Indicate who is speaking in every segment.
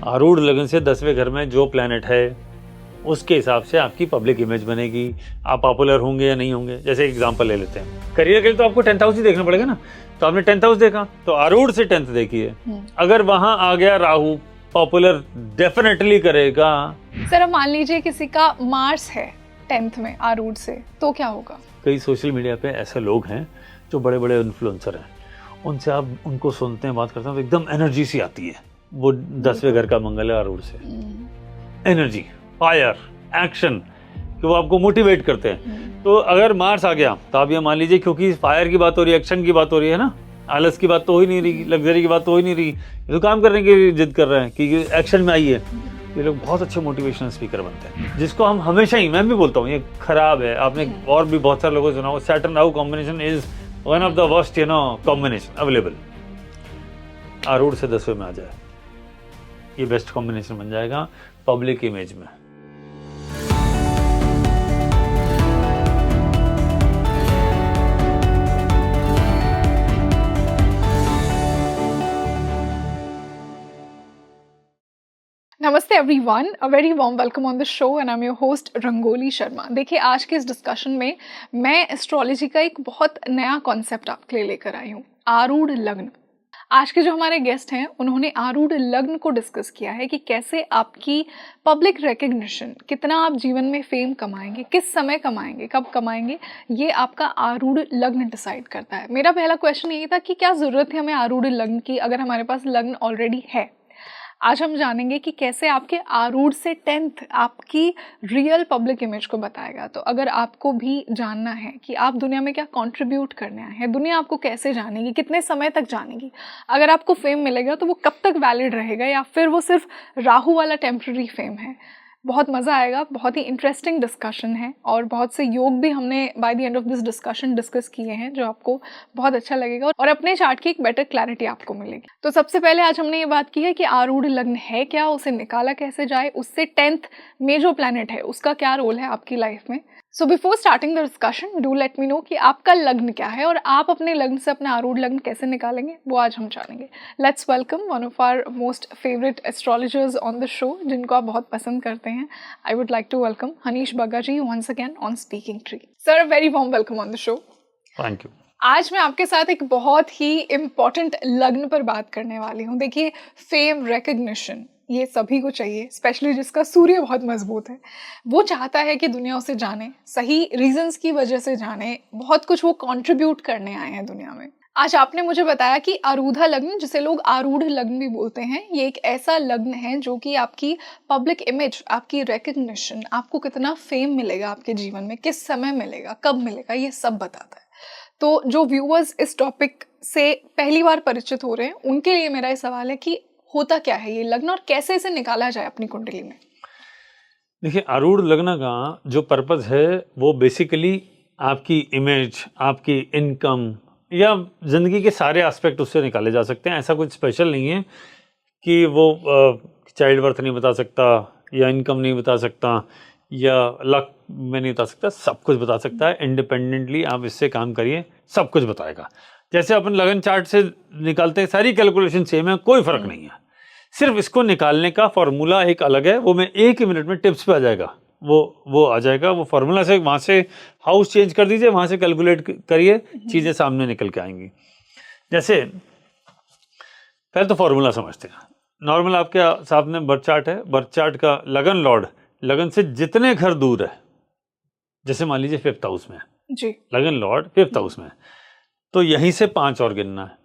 Speaker 1: आरूढ़ लगन से 10वें घर में जो प्लैनेट है उसके हिसाब से आपकी पब्लिक इमेज बनेगी, आप पॉपुलर होंगे या नहीं होंगे। जैसे एग्जांपल ले लेते हैं, करियर के लिए तो आपको 10th हाउस ही देखना पड़ेगा ना। तो आपने 10th हाउस देखा तो आरूढ़ से 10th देखिए, अगर वहां आ गया राहु, पॉपुलर डेफिनेटली करेगा।
Speaker 2: सर अब मान लीजिए किसी का मार्स है 10th में आरूढ़ से, तो क्या होगा?
Speaker 1: कई सोशल मीडिया पे ऐसे लोग हैं जो बड़े बड़े इन्फ्लुएंसर हैं, उनसे आप उनको सुनते हैं, बात करते हैं तो एकदम एनर्जी सी आती है। वो 10वें घर का मंगल है आरूढ़ से, एनर्जी, फायर, एक्शन, कि वो आपको मोटिवेट करते हैं। तो अगर मार्स आ गया तो आप ये मान लीजिए, क्योंकि फायर की बात हो रही है, एक्शन की बात हो रही है ना, आलस की बात तो हो ही नहीं रही, लग्जरी की बात तो हो ही नहीं रही, ये तो काम करने की जिद कर रहे हैं कि एक्शन में आइए। ये लोग बहुत अच्छे मोटिवेशनल स्पीकर बनते हैं, जिसको हम हमेशा ही, मैं भी बोलता हूँ ये खराब है। आपने और भी बहुत सारे लोगों को सुना हो, Saturn Rahu combination is one of the worst combination available. आरूढ़ से 10वें में आ जाए, ये बेस्ट कॉम्बिनेशन बन जाएगा पब्लिक इमेज में।
Speaker 2: नमस्ते everyone, a very warm welcome on the show and I am your host Rangoli Sharma. देखिए आज के इस डिस्कशन में मैं एस्ट्रोलॉजी का एक बहुत नया कॉन्सेप्ट आपके लिए लेकर आई हूँ, आरूढ़ लग्न। आज के जो हमारे गेस्ट हैं उन्होंने आरूढ़ लग्न को डिस्कस किया है कि कैसे आपकी पब्लिक रिकग्निशन, कितना आप जीवन में फेम कमाएंगे, किस समय कमाएंगे, कब कमाएंगे, ये आपका आरूढ़ लग्न डिसाइड करता है। मेरा पहला क्वेश्चन यही था कि क्या ज़रूरत है हमें आरूढ़ लग्न की अगर हमारे पास लग्न ऑलरेडी है। आज हम जानेंगे कि कैसे आपके आरूढ़ से 10th आपकी रियल पब्लिक इमेज को बताएगा। तो अगर आपको भी जानना है कि आप दुनिया में क्या कंट्रीब्यूट करने आए हैं, दुनिया आपको कैसे जानेगी, कितने समय तक जानेगी, अगर आपको फेम मिलेगा तो वो कब तक वैलिड रहेगा या फिर वो सिर्फ राहु वाला टेम्प्रेरी फेम है, बहुत मज़ा आएगा। बहुत ही इंटरेस्टिंग डिस्कशन है और बहुत से योग भी हमने by the end of this discussion discuss किए हैं जो आपको बहुत अच्छा लगेगा और अपने चार्ट की एक बेटर क्लैरिटी आपको मिलेगी। तो सबसे पहले आज हमने ये बात की है कि आरूढ़ लग्न है क्या, उसे निकाला कैसे जाए, उससे 10th में जो प्लैनेट है उसका क्या रोल है आपकी लाइफ में। So before starting the discussion do let me no कि आपका लग्न क्या है और आप अपने लग्न से अपना आरूढ़ लग्न कैसे निकालेंगे, वो आज हम जानेंगे। Let's welcome one of our most favourite astrologers on the show, जिनको आप बहुत पसंद करते हैं। I would like to welcome Hanish Bagga ji once again on Speaking Tree. Sir very warm welcome on the show.
Speaker 1: Thank you.
Speaker 2: आज मैं आपके साथ एक बहुत ही इम्पॉर्टेंट लग्न पर बात करने वाली हूँ। देखिए फेम, रिकग्निशन, ये सभी को चाहिए, स्पेशली जिसका सूर्य बहुत मजबूत है। वो चाहता है कि दुनिया उसे जाने, सही रीजंस की वजह से जाने, बहुत कुछ वो कंट्रीब्यूट करने आए हैं दुनिया में। आज आपने मुझे बताया कि आरूढ़ लग्न, जिसे लोग आरूढ़ लग्न भी बोलते हैं, ये एक ऐसा लग्न है जो कि आपकी पब्लिक इमेज, आपकी रिकग्निशन, आपको कितना फेम मिलेगा आपके जीवन में, किस समय मिलेगा, कब मिलेगा, ये सब बताता है। तो जो व्यूअर्स इस टॉपिक से पहली बार परिचित हो रहे हैं उनके लिए मेरा ये सवाल है कि होता क्या है ये लग्न और कैसे इसे निकाला जाए अपनी कुंडली में।
Speaker 1: देखिए आरूढ़ लग्न का जो पर्पस है वो बेसिकली आपकी इमेज, आपकी इनकम या जिंदगी के सारे एस्पेक्ट उससे निकाले जा सकते हैं। ऐसा कुछ स्पेशल नहीं है कि वो चाइल्ड बर्थ नहीं बता सकता या इनकम नहीं बता सकता या लक में नहीं बता सकता, सब कुछ बता सकता है। इंडिपेंडेंटली आप इससे काम करिए, सब कुछ बताएगा। जैसे अपन लगन चार्ट से निकालते हैं, सारी कैलकुलेशन सेम है, कोई फर्क नहीं है। सिर्फ इसको निकालने का फॉर्मूला एक अलग है, वो मैं एक ही मिनट में टिप्स पे आ जाएगा, वो आ जाएगा। वो फॉर्मूला से वहाँ से हाउस चेंज कर दीजिए, वहाँ से कैलकुलेट करिए, चीज़ें सामने निकल के आएंगी। जैसे पहले तो फॉर्मूला समझते हैं। नॉर्मल आपके सामने बर्थ चार्ट है, बर्थ चार्ट का लगन लॉर्ड लगन से जितने घर दूर है, जैसे मान लीजिए 5th हाउस में जी, लगन लॉर्ड 5th हाउस में, तो यहीं से 5 और गिनना है।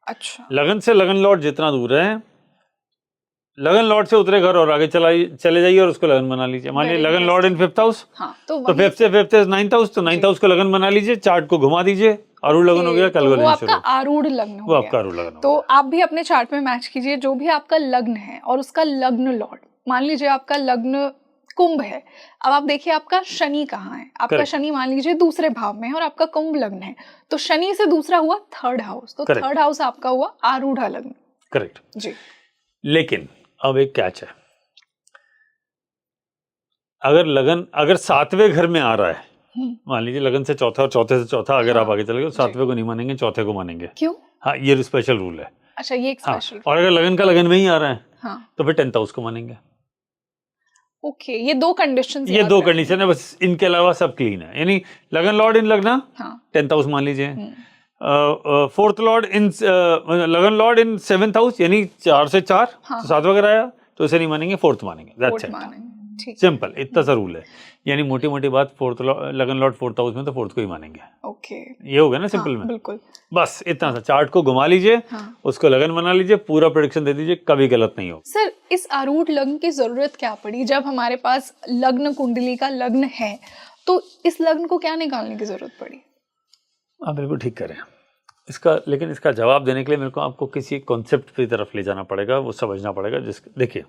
Speaker 1: अच्छा, लगन से लगन लॉर्ड जितना दूर है, लगन लॉर्ड से उतरे घर और आगे चले जाइए और उसको लगन बना लीजिए। मान लीजिए लगन लॉर्ड इन 5th हाउस, तो 5th से 9th हाउस, तो 9th हाउस को लगन बना लीजिए, चार्ट को घुमा दीजिए, आरूढ़ लगन हो गया।
Speaker 2: तो वो आपका आरूढ़ लग्न हो गया, वो आपका आरूढ़ लगन। तो आप भी अपने चार्ट में मैच कीजिए जो भी आपका लग्न है और उसका लग्न लॉर्ड। मान लीजिए आपका लग्न कुंभ है, अब आप देखिए आपका शनि कहाँ है। आपका शनि मान लीजिए दूसरे भाव में है और आपका कुंभ लग्न है, तो शनि से दूसरा हुआ 3rd हाउस, तो 3rd हाउस आपका हुआ आरूढ़ लग्न। करेक्ट जी।
Speaker 1: लेकिन अब एक कैच है, अगर 7वें घर में आ रहा है, मान लीजिए लगन से चौथा और चौथे से चौथा, अगर आप आगे चले गए 7वें को नहीं मानेंगे, चौथे को मानेंगे।
Speaker 2: क्यों?
Speaker 1: हाँ, ये स्पेशल रूल है।
Speaker 2: अच्छा, ये एक स्पेशल।
Speaker 1: और अगर लगन का लगन में ही आ रहा है,
Speaker 2: हाँ
Speaker 1: तो फिर 10th हाउस को मानेंगे।
Speaker 2: ओके, ये दो कंडीशन
Speaker 1: ये दो कंडीशन है बस, इनके अलावा सब क्लीन है। यानी लगन लॉर्ड इन लगना,
Speaker 2: हाँ
Speaker 1: 10th हाउस मान लीजिए। फोर्थ लॉर्ड इन लगन लॉर्ड इन 7th हाउस, यानी 4 से 4
Speaker 2: हाँ,
Speaker 1: तो 7वां घर आया, तो इसे नहीं मानेंगे, फोर्थ मानेंगे। दैट्स
Speaker 2: कोर्ट
Speaker 1: इट,
Speaker 2: मानेंगे, ठीक
Speaker 1: सिंपल, इतना सा रूल है। यानी मोटी मोटी बात, फोर्थ लगन लॉर्ड 4th हाउस में तो 4th को ही मानेंगे।
Speaker 2: ओके,
Speaker 1: ये हो गया ना
Speaker 2: हाँ
Speaker 1: सिंपल में।
Speaker 2: बिल्कुल,
Speaker 1: बस इतना सा, चार्ट को घुमा लीजिए,
Speaker 2: हाँ।
Speaker 1: उसको लगन बना लीजिए, पूरा प्रेडिक्शन दे दीजिए, कभी गलत नहीं हो।
Speaker 2: सर इस आरूढ़ लग्न की जरूरत क्या पड़ी? जब हमारे पास लग्न कुंडली का लग्न है तो इस लग्न को क्या निकालने की जरूरत पड़ी?
Speaker 1: आप बिल्कुल ठीक करें इसका, लेकिन इसका जवाब देने के लिए मेरे को आपको किसी कॉन्सेप्ट की तरफ ले जाना पड़ेगा, वो समझना पड़ेगा। देखिए,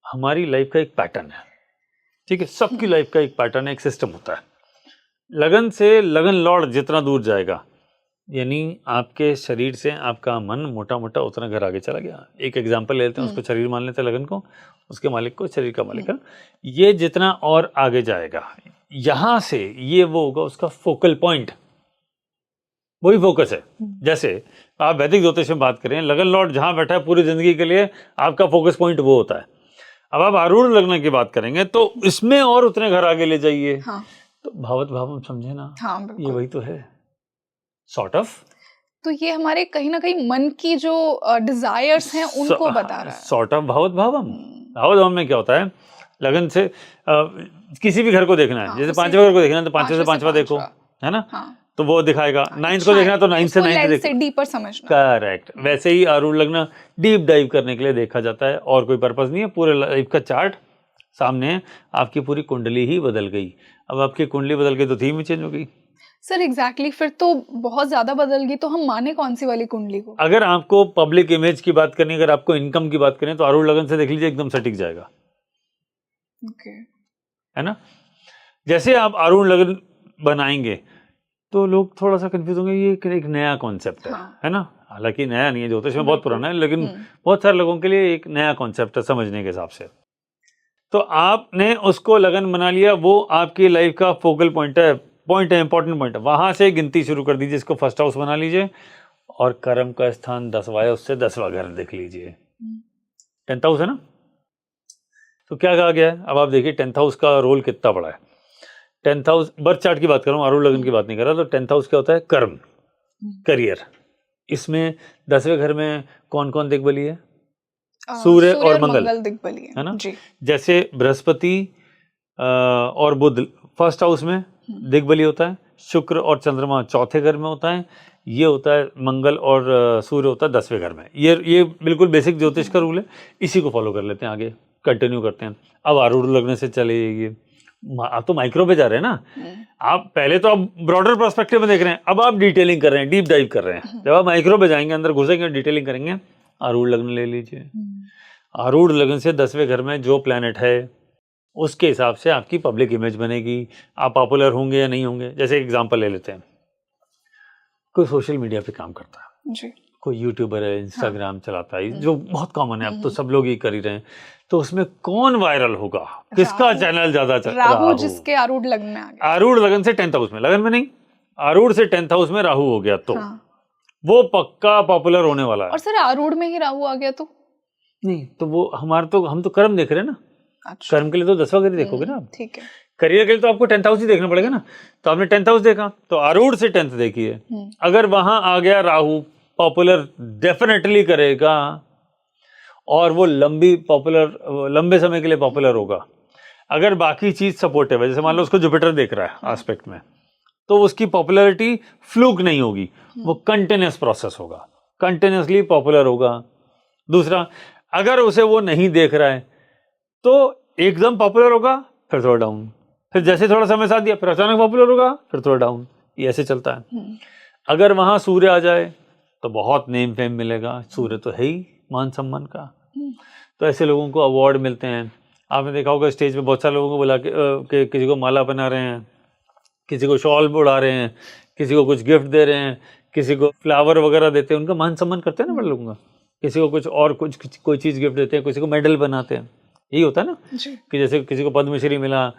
Speaker 1: हमारी लाइफ का एक पैटर्न है, ठीक है, सबकी लाइफ का एक पैटर्न है, एक सिस्टम होता है। लगन से लगन लॉर्ड जितना दूर जाएगा, यानी आपके शरीर से आपका मन मोटा मोटा उतना घर आगे चला गया। एक एग्जांपल ले लेते हैं, उसको शरीर मान लेते हैं, लगन को, उसके मालिक को शरीर का मालिक है। ये जितना और आगे जाएगा, यहाँ से ये वो होगा उसका फोकल पॉइंट, वही फोकस है। जैसे आप वैदिक ज्योतिष में बात करें, लगन लॉर्ड जहां बैठा है पूरी जिंदगी के लिए, आपका फोकस पॉइंट वो होता है। अब आप आरूढ़ लग्न की बात करेंगे तो इसमें और उतने घर आगे ले जाइए।
Speaker 2: हाँ,
Speaker 1: तो भावत भावम समझे ना,
Speaker 2: हाँ
Speaker 1: ये
Speaker 2: बिल्कुल।
Speaker 1: वही तो है, सॉर्ट ऑफ।
Speaker 2: तो ये हमारे कहीं ना कहीं मन की जो डिजायर्स हैं उनको बता रहा है।
Speaker 1: सॉर्ट ऑफ भावत भावम। भावत भावम में क्या होता है, लगन से किसी भी घर को देखना है,
Speaker 2: हाँ,
Speaker 1: जैसे
Speaker 2: उसी
Speaker 1: 5वां घर को देखना है तो 5वें से 5वां
Speaker 2: पांचवा
Speaker 1: देखो, है ना,
Speaker 2: हाँ,
Speaker 1: तो वो दिखाएगा। 9th को देखना है तो 9th से 9th
Speaker 2: लेंस से
Speaker 1: देखो,
Speaker 2: डीपर समझना।
Speaker 1: करेक्ट। वैसे ही आरूढ़ लग्न डीप डाइव करने के लिए देखा जाता है, और कोई पर्पस नहीं है। पूरे लाइफ का चार्ट सामने है, आपकी पूरी कुंडली ही बदल गई। अब आपकी कुंडली बदल गई तो थीम ही चेंज हो गई।
Speaker 2: सर एग्जैक्टली, फिर तो बहुत ज्यादा बदल गई। तो हम माने कौन सी वाली कुंडली को?
Speaker 1: अगर आपको पब्लिक इमेज की बात करनी, अगर आपको इनकम की बात करें, तो आरूढ़ लगन से देख लीजिए, एकदम सटीक जाएगा,
Speaker 2: ओके,
Speaker 1: है ना। जैसे आप आरूढ़ लगन बनाएंगे तो लोग थोड़ा सा कंफ्यूज होंगे, ये एक नया कॉन्सेप्ट
Speaker 2: हाँ।
Speaker 1: है ना। हालांकि नया नहीं है, ज्योतिष में बहुत पुराना है, लेकिन बहुत सारे लोगों के लिए एक नया कॉन्सेप्ट है समझने के हिसाब से। तो आपने उसको लगन बना लिया, वो आपकी लाइफ का फोकल पॉइंट है, इंपॉर्टेंट पॉइंट है। वहां से गिनती शुरू कर दीजिए, इसको फर्स्ट हाउस बना लीजिए, और कर्म का स्थान 10वां है, उससे 10वां घर देख लीजिए। 10th हाउस है ना, तो क्या कहा गया है। अब आप देखिए 10th हाउस का रोल कितना बड़ा है। 10th हाउस, बर्थ चार्ट की बात कर रहा हूँ, आरूढ़ लगन की बात नहीं कर रहा। तो 10th हाउस क्या होता है, कर्म, करियर। इसमें 10वें घर में कौन कौन दिग्बली है, सूर्य और मंगल
Speaker 2: दिग्बली
Speaker 1: है ना
Speaker 2: जी।
Speaker 1: जैसे बृहस्पति और बुध फर्स्ट हाउस में दिग्बली होता है, शुक्र और चंद्रमा चौथे घर में होता है, ये होता है मंगल और सूर्य होता है 10वें घर में। ये बिल्कुल बेसिक ज्योतिष का रूल है, इसी को फॉलो कर लेते हैं, आगे कंटिन्यू करते हैं। अब आरूढ़ लगने से चले जाइए, आप तो माइक्रो पे जा रहे हैं ना। आप पहले तो आप ब्रॉडर पर्सपेक्टिव में देख रहे हैं, अब आप डिटेलिंग कर रहे हैं, डीप डाइव कर रहे हैं। जब आप माइक्रो पे जाएंगे, अंदर घुसेंगे, डिटेलिंग करेंगे, आरूढ़ लग्न ले लीजिए। आरूढ़ लग्न से 10वें घर में जो प्लैनेट है, उसके हिसाब से आपकी पब्लिक इमेज बनेगी, आप पॉपुलर होंगे या नहीं होंगे। जैसे एग्जांपल ले लेते हैं, कोई सोशल मीडिया पे काम करता है
Speaker 2: जी,
Speaker 1: कोई यूट्यूबर है, इंस्टाग्राम चलाता है, जो बहुत कॉमन है, अब तो सब लोग ये कर ही रहे हैं। तो उसमें कौन वायरल होगा, किसका चैनल ज्यादा चल रहा
Speaker 2: राहु, जिसके आरूढ़ लग्न में आ गया।
Speaker 1: आरूढ़ लगन से 10th हाउस में, लगन में नहीं, आरूढ़ से 10th हाउस में राहु हो गया तो वो पक्का पॉपुलर होने वाला है।
Speaker 2: और सर आरूढ़ में ही राहु आ गया तो
Speaker 1: नहीं, तो वो हमारे तो हम तो कर्म देख रहे हैं ना।
Speaker 2: अच्छा,
Speaker 1: कर्म के लिए तो 10वां घर ही देखोगे ना आप।
Speaker 2: ठीक है।
Speaker 1: करियर के लिए तो आपको 10th हाउस ही देखना पड़ेगा ना। तो आपने 10th हाउस देखा, तो आरूढ़ से 10th देखिए, अगर वहां आ गया राहु, पॉपुलर डेफिनेटली करेगा, और वो लंबे समय के लिए पॉपुलर होगा। अगर बाकी चीज सपोर्टिव है, जैसे मान लो उसको जुपिटर देख रहा है एस्पेक्ट में, तो उसकी पॉपुलैरिटी फ्लूक नहीं होगी, वो कंटिन्यूस प्रोसेस होगा, कंटिन्यूसली पॉपुलर होगा। दूसरा, अगर उसे वो नहीं देख रहा है तो एकदम पॉपुलर होगा, फिर थोड़ा डाउन, फिर जैसे थोड़ा समय साथ दिया, फिर अचानक पॉपुलर होगा, फिर थोड़ा डाउन, ये ऐसे चलता है। अगर वहां सूर्य आ जाए तो बहुत नेम फेम मिलेगा, सूर्य तो है ही मान सम्मान का। तो ऐसे लोगों को अवार्ड मिलते हैं। आपने देखा होगा स्टेज पे बहुत सारे लोगों को बुला के किसी को माला पहना रहे हैं, किसी को शॉल उड़ा रहे हैं, किसी को कुछ गिफ्ट दे रहे हैं, किसी को फ्लावर वगैरह देते हैं, उनका मान सम्मान करते हैं ना बड़े लोगों का। किसी को कुछ और कोई चीज़ गिफ्ट देते हैं, किसी को मेडल बनाते हैं, यही होता है ना कि जैसे किसी को पद्मश्री मिला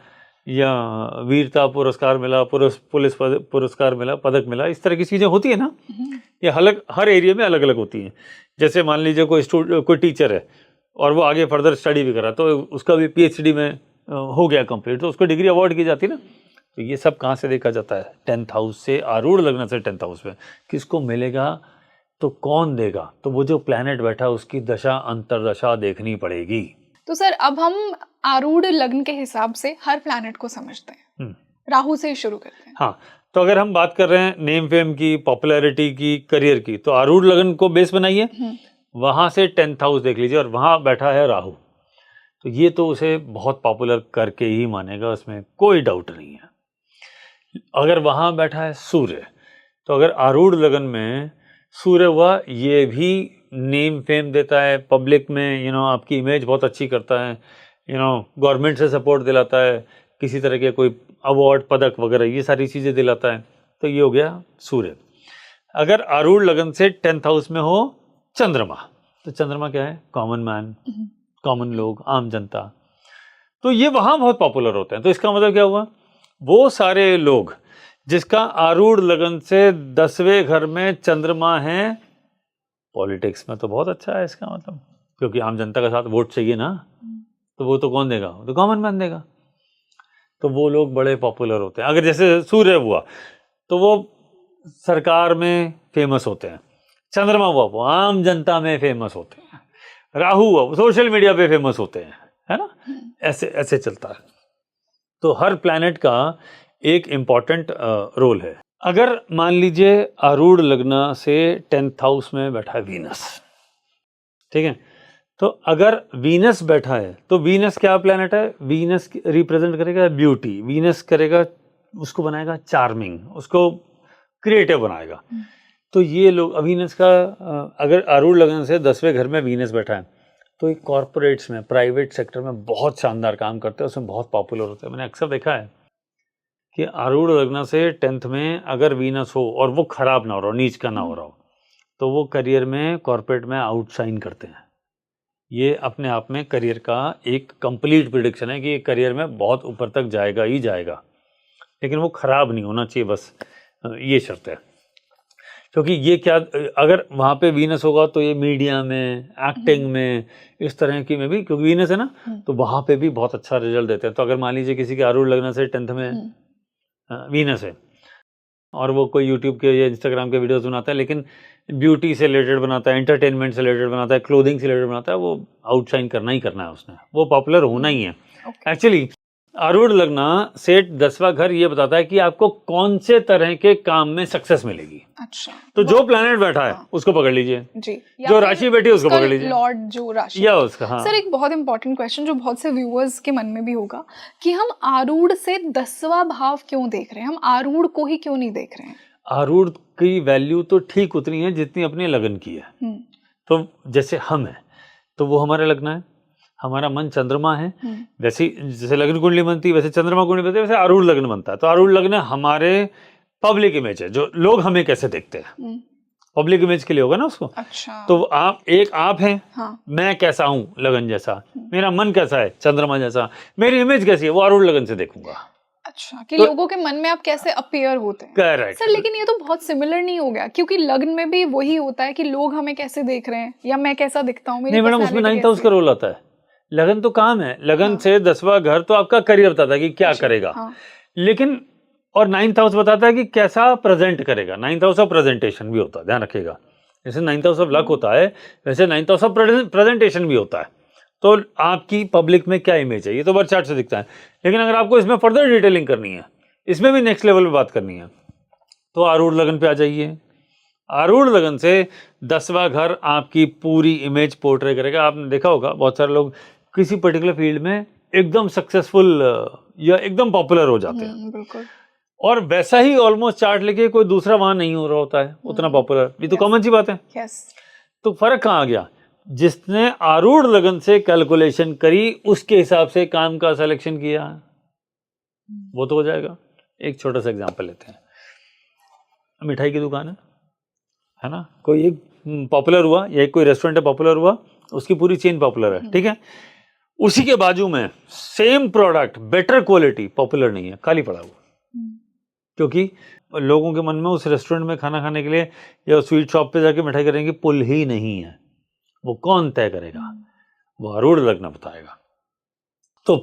Speaker 1: या वीरता पुरस्कार मिला, पुलिस पुरस्कार मिला, पदक मिला, इस तरह की चीज़ें होती है ना। ये हर एरिया में अलग अलग होती हैं। जैसे मान लीजिए कोई टीचर है, और वो आगे फर्दर स्टडी भी करा, तो उसका भी PhD में हो गया कंप्लीट, तो उसको डिग्री अवार्ड की जाती ना। तो ये सब कहाँ से देखा जाता है? 10th हाउस से, आरूढ़ लग्न से 10th हाउस में किसको मिलेगा, तो कौन देगा? तो वो जो प्लैनेट बैठा उसकी दशा अंतरदशा देखनी पड़ेगी।
Speaker 2: तो सर अब हम आरूढ़ लग्न के हिसाब से हर प्लैनेट को समझते हैं। राहु से ही शुरू करते हैं।
Speaker 1: हाँ, तो अगर हम बात कर रहे हैं नेम फेम की, पॉपुलैरिटी की, करियर की, तो आरूढ़ लग्न को बेस बनाइए, वहां से 10th हाउस देख लीजिए, और वहां बैठा है राहु, तो ये तो उसे बहुत पॉपुलर करके ही मानेगा, उसमें कोई डाउट नहीं है। अगर वहां बैठा है सूर्य, तो अगर आरूढ़ लग्न में सूर्य हुआ, ये भी नेम फेम देता है पब्लिक में, आपकी इमेज बहुत अच्छी करता है, गवर्नमेंट से सपोर्ट दिलाता है, किसी तरह के कोई अवार्ड, पदक वगैरह, ये सारी चीज़ें दिलाता है। तो ये हो गया सूर्य। अगर आरूढ़ लग्न से 10th हाउस में हो चंद्रमा, तो चंद्रमा क्या है? कॉमन मैन, कॉमन लोग, आम जनता, तो ये वहाँ बहुत पॉपुलर होते हैं। तो इसका मतलब क्या हुआ? वो सारे लोग जिसका आरूढ़ लग्न से 10वें घर में चंद्रमा है, पॉलिटिक्स में तो बहुत अच्छा है इसका मतलब, क्योंकि आम जनता का साथ वोट चाहिए ना, तो वो तो कौन देगा? तो कॉमन मैन देगा। तो वो लोग बड़े पॉपुलर होते हैं। अगर जैसे सूर्य हुआ तो वो सरकार में फेमस होते हैं, चंद्रमा हुआ वो आम जनता में फेमस होते हैं, राहु हुआ वो सोशल मीडिया पे फेमस होते हैं, है ना? ऐसे ऐसे चलता है। तो हर प्लैनेट का एक इम्पॉर्टेंट रोल है। अगर मान लीजिए आरूढ़ लग्न से 10th हाउस में बैठा है वीनस, ठीक है, तो अगर वीनस बैठा है, तो वीनस क्या प्लैनेट है? वीनस रिप्रेजेंट करेगा ब्यूटी, वीनस करेगा, उसको बनाएगा चार्मिंग, उसको क्रिएटिव बनाएगा। तो ये लोग वीनस का अगर आरूढ़ लग्न से 10वें घर में वीनस बैठा है, तो एक कॉर्पोरेट्स में, प्राइवेट सेक्टर में बहुत शानदार काम करते हैं, उसमें बहुत पॉपुलर होते हैं। मैंने अक्सर देखा है कि आरूढ़ लग्न से 10th में अगर वीनस हो और वो खराब ना हो रहा हो, नीच का ना हो रहा हो, तो वो करियर में, कॉर्पोरेट में आउटशाइन करते हैं। ये अपने आप में करियर का एक कंप्लीट प्रिडिक्शन है कि ये करियर में बहुत ऊपर तक जाएगा ही जाएगा, लेकिन वो खराब नहीं होना चाहिए, बस ये शर्त है। क्योंकि ये क्या, अगर वहाँ पे वीनस होगा तो ये मीडिया में, एक्टिंग में, इस तरह की में भी, क्योंकि वीनस है ना, तो वहाँ पे भी बहुत अच्छा रिजल्ट देते हैं। तो अगर मान लीजिए किसी के आरूढ़ लग्न से 10th में वीनस है और वो कोई यूट्यूब के या इंस्टाग्राम के वीडियोस बनाता है, लेकिन ब्यूटी से रिलेटेड बनाता है, एंटरटेनमेंट से रिलेटेड बनाता है, क्लोथिंग से रिलेटेड बनाता है, वो आउटशाइन करना ही करना है उसने, वो पॉपुलर होना ही है। एक्चुअली आरूढ़ लग्न से 10वां घर ये बताता है कि आपको कौन से तरह के काम में सक्सेस मिलेगी।
Speaker 2: अच्छा,
Speaker 1: तो जो प्लैनेट बैठा है उसको पकड़ लीजिए
Speaker 2: जी,
Speaker 1: जो राशि बैठी है उसको पकड़ लीजिए,
Speaker 2: लॉर्ड जो राशि
Speaker 1: या उसका। हाँ
Speaker 2: सर, एक बहुत इंपॉर्टेंट क्वेश्चन जो बहुत से व्यूअर्स के मन में भी होगा कि हम आरूढ़ से 10वां भाव क्यों देख रहे हैं, हम आरूढ़ को ही क्यों नहीं देख रहे हैं?
Speaker 1: आरूढ़ की वैल्यू तो ठीक उतनी है जितनी अपने लगन की है। तो जैसे हम है तो वो हमारे लग्न है, हमारा मन चंद्रमा है, वैसे जैसे लग्न कुंडली बनती है वैसे चंद्रमा कुंडली बनती है, वैसे आरूढ़ लग्न बनता है। तो आरूढ़ लग्न हमारे पब्लिक इमेज है, जो लोग हमें कैसे देखते हैं, पब्लिक इमेज के लिए होगा ना उसको।
Speaker 2: अच्छा,
Speaker 1: तो आप हैं,
Speaker 2: हाँ,
Speaker 1: मैं कैसा हूँ लगन जैसा, मेरा मन कैसा है चंद्रमा जैसा, मेरी इमेज कैसी है वो आरूढ़ लगन से देखूंगा।
Speaker 2: अच्छा, कि लोगों के मन में आप कैसे अपीयर होते हैं।
Speaker 1: करेक्ट
Speaker 2: सर, लेकिन ये तो बहुत सिमिलर नहीं हो गया, क्योंकि लग्न में भी वही होता है कि लोग हमें कैसे देख रहे हैं या मैं कैसा दिखता हूँ।
Speaker 1: नहीं मैडम, उसमें 9th हाउस का रोल आता है। लगन तो काम है, लगन से 10वां घर तो आपका करियर बताता है कि क्या करेगा, लेकिन और 9th हाउस बताता है कि कैसा प्रेजेंट करेगा। 9th हाउस ऑफ प्रेजेंटेशन भी होता है, ध्यान रखिएगा। जैसे 9th हाउस ऑफ लक होता है वैसे 9th हाउस ऑफ प्रेजेंटेशन भी होता है। तो आपकी पब्लिक में क्या इमेज है ये तो बर्थ चार्ट से दिखता है, लेकिन अगर आपको इसमें फर्दर डिटेलिंग करनी है, इसमें भी नेक्स्ट लेवल पे बात करनी है, तो आरूढ़ लगन पे आ जाइए। आरूढ़ लगन से 10वां घर आपकी पूरी इमेज पोर्ट्रे करेगा। आपने देखा होगा बहुत सारे लोग किसी पर्टिकुलर फील्ड में एकदम सक्सेसफुल या एकदम पॉपुलर हो जाते हैं,
Speaker 2: बिल्कुल,
Speaker 1: और वैसा ही ऑलमोस्ट चार्ट लेके कोई दूसरा वहां नहीं हो रहा होता है उतना पॉपुलर। ये तो कॉमन सी बात है। तो फर्क कहाँ आ गया? जिसने आरूढ़ लगन से कैलकुलेशन करी उसके हिसाब से काम का सिलेक्शन किया, वो तो हो जाएगा। एक छोटा सा एग्जांपल लेते हैं, मिठाई की दुकान है ना, कोई एक पॉपुलर हुआ या कोई रेस्टोरेंट पॉपुलर हुआ, उसकी पूरी चेन पॉपुलर है, ठीक है, उसी के बाजू में same product better quality popular नहीं है, खाली पड़ा हुआ, क्योंकि लोगों के मन में उस रेस्टोरेंट में खाना खाने के लिए या स्वीट शॉप पे जाके मिठाई करने की पुल ही नहीं है। वो कौन तय करेगा? वो आरूढ़ लग्न बताएगा। तो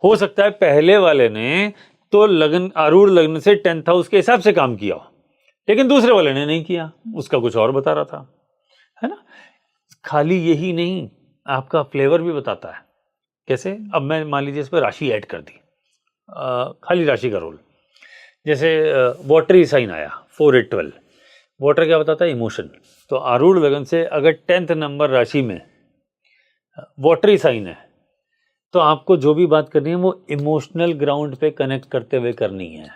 Speaker 1: हो सकता है पहले वाले ने तो लग्न आरूढ़ लग्न से 10th हाउस के हिसाब से काम किया हो, लेकिन दूसरे वाले ने नहीं किया, उसका कुछ और बता रहा था, है ना। खाली यही नहीं, आपका फ्लेवर भी बताता है। कैसे? अब मैं मान लीजिए इस पर राशि ऐड कर दी, खाली राशि का रोल। जैसे वाटरी साइन आया 4 8 12, वाटर क्या बताता है? इमोशन। तो आरूढ़ लगन से अगर 10th नंबर राशि में वाटरी साइन है तो आपको जो भी बात करनी है वो इमोशनल ग्राउंड पे कनेक्ट करते हुए करनी है।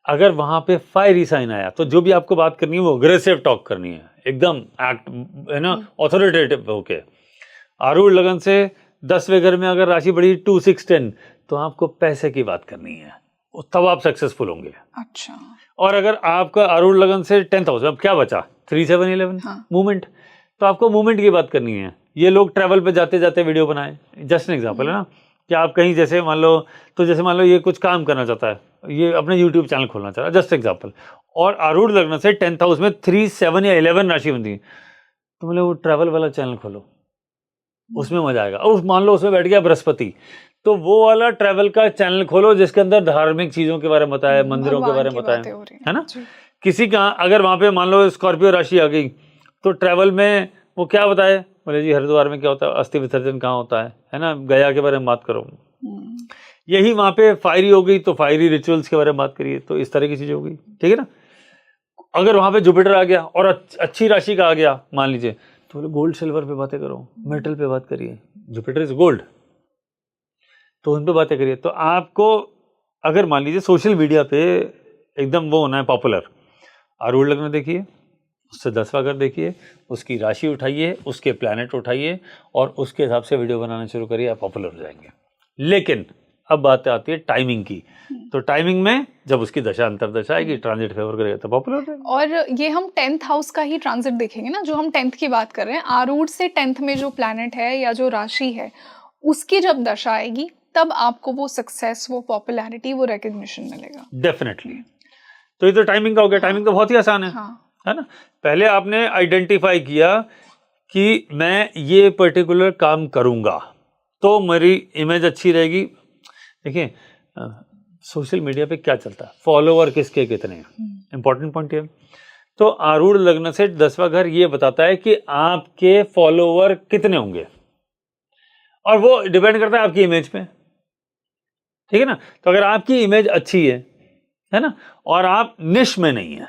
Speaker 1: अगर वहां पे फायरी साइन आया तो जो भी आपको बात करनी है वो अग्रेसिव टॉक करनी है, एकदम एक्ट, है ना, ऑथोरिटेटिव होके। आरूढ़ लगन से 10वें घर में अगर राशि बढ़ी 2 6 10 तो आपको पैसे की बात करनी है, तब आप सक्सेसफुल होंगे।
Speaker 2: अच्छा।
Speaker 1: और अगर आपका आरूढ़ लगन से 10th हाउस, अब क्या बचा? 3 7 11, मूवमेंट। तो आपको मूवमेंट की बात करनी है। ये लोग ट्रैवल पे जाते जाते वीडियो बनाए, जस्ट एन एग्जांपल है ना, कि आप कहीं जैसे मान लो, तो जैसे मान लो ये कुछ काम करना चाहता है, ये अपने यूट्यूब चैनल खोलना चाह रहा है, जस्ट एग्जांपल, और आरूढ़ लग्न से 10th हाउस में 3 7 या 11 राशि बनती है, तो मतलब वो ट्रैवल वाला चैनल खोलो, उसमें मजा आएगा। और मान लो उसमें बैठ गया बृहस्पति, तो वो वाला ट्रैवल का चैनल खोलो जिसके अंदर धार्मिक चीजों के बारे में बताया, मंदिरों के बारे में बताया, है ना। किसी का अगर वहां पे मान लो स्कॉर्पियो राशि आ गई तो ट्रैवल में वो क्या बताए, बोले जी हरिद्वार में क्या होता है, अस्थि विसर्जन कहाँ होता है ना, गया के बारे में बात करो। यही वहां पे फायरी हो गई तो फायरी रिचुअल्स के बारे में बात करिए, तो इस तरह की चीजें हो गई, ठीक है ना। अगर वहां पे जुपिटर आ गया और अच्छी राशि का आ गया मान लीजिए, तो बोले गोल्ड सिल्वर पे बातें करो, मेटल पे बात करिए, जुपिटर इज गोल्ड, तो उन पे बातें करिए। तो आपको अगर मान लीजिए सोशल मीडिया पे एकदम वो होना है पॉपुलर, आरूढ़ लग्न देखिए, उससे 10वां घर देखिए, उसकी राशि उठाइए, उसके प्लैनेट उठाइए और उसके हिसाब से वीडियो बनाना शुरू करिए, आप पॉपुलर हो जाएंगे। लेकिन अब बात आती है टाइमिंग की, तो टाइमिंग में जब उसकी दशा अंतर दशा आएगी, ट्रांजिट फेवर करेगा तो पॉपुलर हो जाएगा।
Speaker 2: और ये हम 10th हाउस का ही ट्रांजिट देखेंगे ना, जो हम 10th की बात कर रहे हैं, आरूढ़ से 10th में जो प्लैनेट है या जो राशि है उसकी जब दशा आएगी तब आपको वो सक्सेस, वो पॉपुलैरिटी, वो रिकग्निशन मिलेगा।
Speaker 1: डेफिनेटली। तो ये तो टाइमिंग का हो गया। टाइमिंग तो बहुत ही आसान है, है ना। पहले आपने आइडेंटिफाई किया कि मैं ये पर्टिकुलर काम करूंगा तो मेरी इमेज अच्छी रहेगी। देखिए सोशल मीडिया पे क्या चलता है, फॉलोवर किसके कितने हैं, इंपॉर्टेंट पॉइंट है। तो आरूढ़ लग्न से 10वां घर ये बताता है कि आपके फॉलोवर कितने होंगे, और वो डिपेंड करता है आपकी इमेज पे, ठीक है ना। तो अगर आपकी इमेज अच्छी है ना, और आप निश में नहीं है,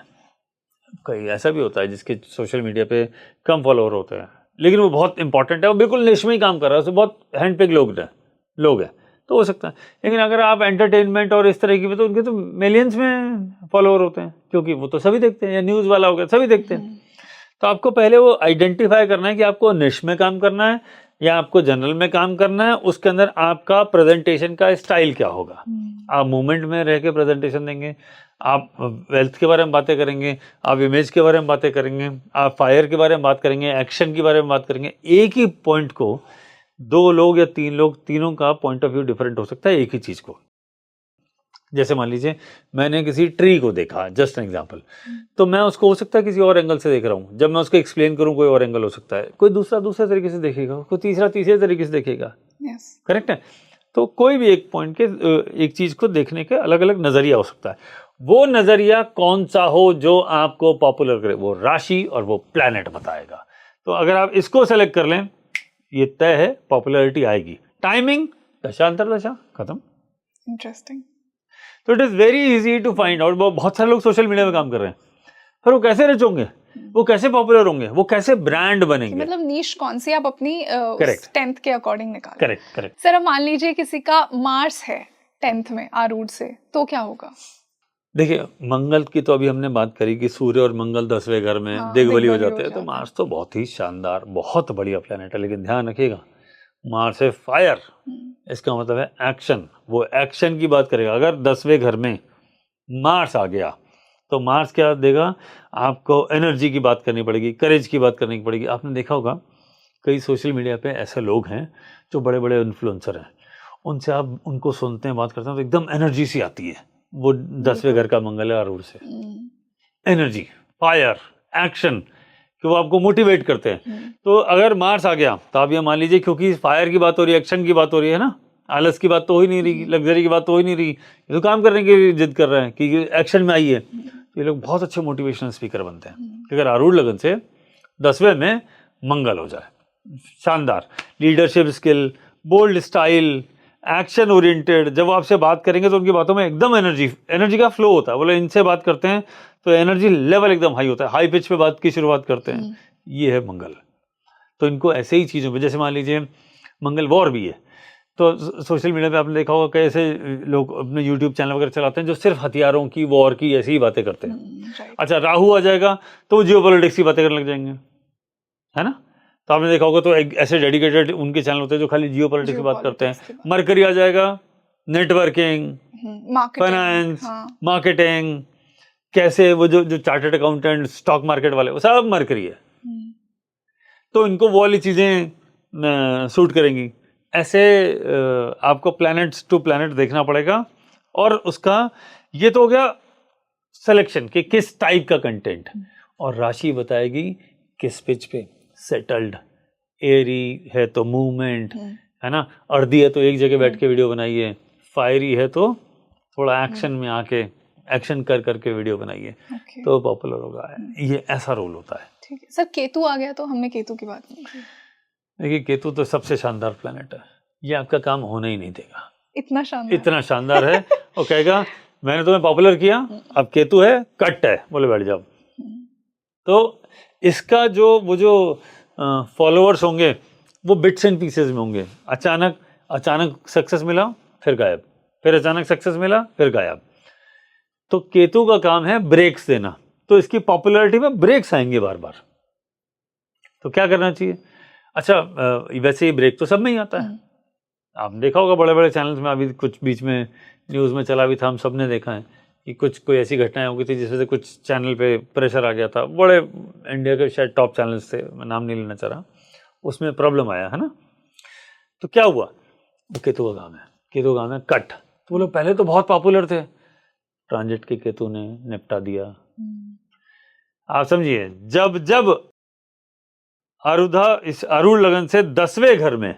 Speaker 1: कई ऐसा भी होता है जिसके सोशल मीडिया पे कम फॉलोअर होते हैं लेकिन वो बहुत इंपॉर्टेंट है, वो बिल्कुल निश में ही काम कर रहा है, उससे बहुत हैंड पिक लोग हैं, तो हो सकता है। लेकिन अगर आप एंटरटेनमेंट और इस तरह की, तो उनके तो मिलियंस में फॉलोअर होते हैं, क्योंकि वो तो सभी देखते हैं, या न्यूज़ वाला हो गया सभी देखते हैं। तो आपको पहले वो आइडेंटिफाई करना है कि आपको निश में काम करना है या आपको जनरल में काम करना है, उसके अंदर आपका प्रेजेंटेशन का स्टाइल क्या होगा। आप मूवमेंट में रह के प्रेजेंटेशन देंगे, आप वेल्थ के बारे में बातें करेंगे, आप इमेज के बारे में बातें करेंगे, आप फायर के बारे में बात करेंगे, एक्शन के बारे में बात करेंगे। एक ही पॉइंट को 2 लोग या 3 लोग, तीनों का पॉइंट ऑफ व्यू डिफरेंट हो सकता है एक ही चीज को। जैसे मान लीजिए मैंने किसी ट्री को देखा, जस्ट एन एग्जांपल, तो मैं उसको हो सकता है किसी और एंगल से देख रहा हूँ, जब मैं उसको एक्सप्लेन करूँ कोई और एंगल हो सकता है, कोई दूसरे तरीके से देखेगा, कोई तीसरे तरीके से देखेगा, करेक्ट है। तो कोई भी एक पॉइंट के एक चीज को देखने के अलग अलग नजरिया हो सकता है। वो नजरिया कौन सा हो जो आपको पॉपुलर करे, वो राशि और वो प्लैनेट बताएगा। तो अगर आप इसको सेलेक्ट कर लें, ये तय है पॉपुलैरिटी आएगी। टाइमिंग, दशा अंतर दशा, खत्म।
Speaker 2: इंटरेस्टिंग।
Speaker 1: तो it is very easy to find out. बहुत सारे लोग सोशल मीडिया में काम कर रहे हैं, पर वो कैसे रिच होंगे, वो कैसे पॉपुलर होंगे, वो कैसे ब्रांड बनेंगे,
Speaker 2: मतलब नीश कौन सी आप अपनी 10th के अकॉर्डिंग निकालें।
Speaker 1: करेक्ट।
Speaker 2: सर अब मान लीजिए किसी का मार्स है 10th में आरूढ़ से, तो क्या होगा?
Speaker 1: देखिए मंगल की तो अभी हमने बात करी कि सूर्य और मंगल 10वें घर में दिग्बली हो जाते हैं, तो मार्स तो बहुत ही शानदार, बहुत बढ़िया प्लेनेट है। लेकिन ध्यान रखिएगा, मार्स है फायर, इसका मतलब है एक्शन, वो एक्शन की बात करेगा। अगर 10वें घर में मार्स आ गया तो मार्स क्या देगा आपको, एनर्जी की बात करनी पड़ेगी, करेज की बात करनी पड़ेगी। आपने देखा होगा कई सोशल मीडिया पे ऐसे लोग हैं जो बड़े बड़े इन्फ्लुएंसर हैं, उनसे आप उनको सुनते हैं, बात करते हैं तो एकदम एनर्जी सी आती है। वो 10वें घर का मंगल है आरूढ़ से, एनर्जी, फायर, एक्शन, कि वो आपको मोटिवेट करते हैं। तो अगर मार्स आ गया तो आप ये मान लीजिए, क्योंकि फायर की बात हो रही है, एक्शन की बात हो रही है ना, आलस की बात तो हो ही नहीं रही, लग्जरी की बात तो हो ही नहीं रही, ये तो काम करने की जिद कर रहे हैं कि एक्शन में आइए। तो ये लोग बहुत अच्छे मोटिवेशनल स्पीकर बनते हैं। अगर आरूढ़ लगन से 10वें में मंगल हो जाए, शानदार leadership skill, bold style, action oriented. जब वो आपसे बात करेंगे तो उनकी बातों में एकदम एनर्जी का फ्लो होता है। बोले इनसे बात करते हैं तो एनर्जी लेवल एकदम हाई होता है, हाई पिच पे बात की शुरुआत करते हैं। ये है मंगल। तो इनको ऐसे ही चीज़ों पे, जैसे मान लीजिए मंगल वॉर भी है, तो सोशल मीडिया पे आपने देखा होगा कैसे लोग अपने यूट्यूब चैनल वगैरह चलाते हैं जो सिर्फ हथियारों की, वॉर की ऐसी ही बातें करते हैं। अच्छा, राहु आ जाएगा तो वो जियो पॉलिटिक्स की बातें करने लग जाएंगे, है ना। तो आपने देखा होगा तो एक ऐसे डेडिकेटेड उनके चैनल होते हैं जो खाली जियो पॉलिटिक्स की बात करते हैं। मरकरी आ जाएगा, नेटवर्किंग, फाइनेंस, मार्केटिंग, कैसे वो जो चार्टर्ड अकाउंटेंट, स्टॉक मार्केट वाले, वो सब मरकरी है। तो इनको वो वाली चीज़ें सूट करेंगी। ऐसे आपको प्लैनेट्स टू प्लैनेट देखना पड़ेगा। और उसका ये तो हो गया सिलेक्शन कि किस टाइप का कंटेंट, और राशि बताएगी किस पिच पे। सेटल्ड एरी है तो मूवमेंट, है ना, अर्दी है तो एक जगह बैठ के वीडियो बनाइए, फायरी है तो थोड़ा एक्शन में आके एक्शन कर करके वीडियो बनाइए, तो पॉपुलर होगा। ये ऐसा रोल होता है।
Speaker 2: ठीक है सर, केतु आ गया तो हमने केतु की बात नहीं की।
Speaker 1: देखिए केतु तो सबसे शानदार प्लैनेट है, ये आपका काम होने ही नहीं देगा।
Speaker 2: इतना
Speaker 1: शानदार है। वो कहेगा मैंने तुम्हें पॉपुलर किया, अब केतु है, कट है, बोले बैठ जाओ। तो इसका जो फॉलोअर्स होंगे वो बिट्स एंड पीसेस में होंगे। अचानक सक्सेस मिला फिर गायब, फिर अचानक सक्सेस मिला फिर गायब। तो केतु का काम है ब्रेक्स देना, तो इसकी पॉपुलैरिटी में ब्रेक्स आएंगे बार बार। तो क्या करना चाहिए? अच्छा, वैसे ही ब्रेक तो सब में ही आता है। आपने देखा होगा बड़े बड़े चैनल्स में, अभी कुछ बीच में न्यूज़ में चला भी था, हम सब ने देखा है कि कोई ऐसी घटनाएं हो गई थी जिस वजह से कुछ चैनल पे प्रेशर आ गया था। बड़े इंडिया के शायद टॉप चैनल्स थे, मैं नाम नहीं लेना चाह रहा, उसमें प्रॉब्लम आया है ना। तो क्या हुआ? वो केतु का काम है, केतु का काम है कट। तो वो लोग पहले तो बहुत पॉपुलर थे, ट्रांजिट के केतु ने निपटा दिया। आप समझिए, जब इस आरूढ़ लगन से 10वें घर में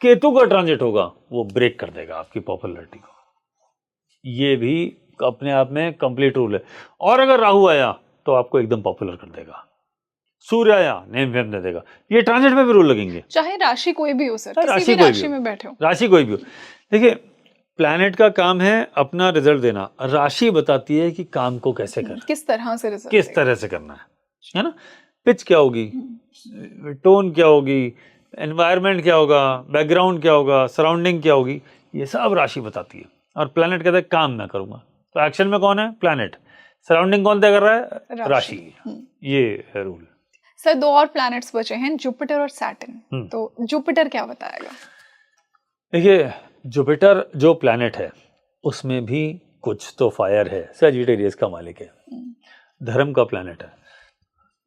Speaker 1: केतु का ट्रांजिट होगा, वो ब्रेक कर देगा आपकी पॉपुलैरिटी को। ये भी अपने आप में कंप्लीट रूल है। और अगर राहु आया तो आपको एकदम पॉपुलर कर देगा, सूर्य आया नेम फेम दे देगा। ये ट्रांजिट में भी रूल लगेंगे,
Speaker 2: चाहे राशि कोई भी हो सर,
Speaker 1: राशि
Speaker 2: में बैठे हो,
Speaker 1: राशि कोई भी हो। देखिए प्लैनेट का काम है अपना रिजल्ट देना, राशि बताती है कि काम को कैसे करना,
Speaker 2: किस तरह से रिजल्ट,
Speaker 1: किस तरह से करना है ना। पिच क्या होगी, टोन क्या होगी, एनवायरनमेंट क्या होगा, बैकग्राउंड क्या होगा, सराउंडिंग क्या होगी, ये सब राशि बताती है। और प्लैनेट कहता है काम मैं करूंगा, तो एक्शन में कौन है? प्लैनेट। सराउंडिंग कौन तय कर रहा है? राशि। ये है रूल।
Speaker 2: सर 2 और प्लैनेट्स बचे हैं, जुपिटर और सैटर्न। तो जुपिटर क्या बताएगा?
Speaker 1: देखिए जुपिटर जो प्लैनेट है उसमें भी कुछ तो फायर है। सजिटेरियस का मालिक है, धर्म का प्लैनेट है,